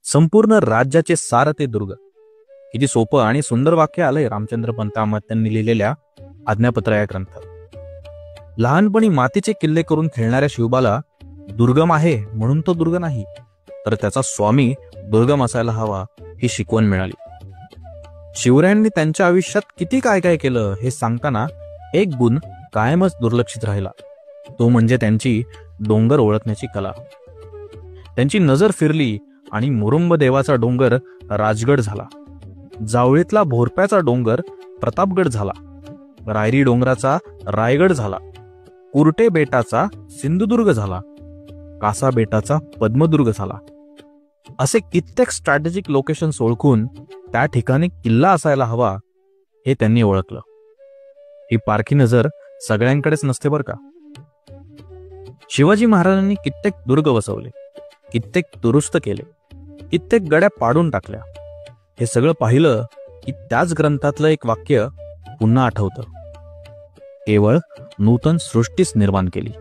संपूर्ण राज्याचे सार ते दुर्ग. किती सोपं आणि सुंदर वाक्य आलंय रामचंद्र पंत त्यांनी लिहिलेल्या आज्ञापत्र या ग्रंथात. लहानपणी मातीचे किल्ले करून खेळणाऱ्या शिवबाला दुर्गम आहे म्हणून तो दुर्ग नाही, तर त्याचा स्वामी दुर्गम असायला हवा ही शिकवण मिळाली. शिवरायांनी त्यांच्या आयुष्यात किती काय काय केलं हे सांगताना एक गुण कायमच दुर्लक्षित राहिला, तो म्हणजे त्यांची डोंगर ओळखण्याची कला. त्यांची नजर फिरली आणि मुरुंब देवाचा डोंगर राजगड झाला, जावळीतला भोरप्याचा डोंगर प्रतापगड झाला, रायरी डोंगराचा रायगड झाला, कुरटे बेटाचा सिंधुदुर्ग झाला, कासा बेटाचा पद्मदुर्ग झाला. असे कित्येक स्ट्रॅटेजिक लोकेशन्स ओळखून त्या ठिकाणी किल्ला असायला हवा हे त्यांनी ओळखलं. ही पारखी नजर सगळ्यांकडेच नसते बरं का. शिवाजी महाराजांनी कित्येक दुर्ग वसवले, कित्येक दुरुस्त केले, कित्येक गड्या पाडून टाकल्या. हे सगळं पाहिलं की त्याच ग्रंथातलं एक वाक्य पुन्हा आठवतं, केवळ नूतन सृष्टीच निर्माण केली.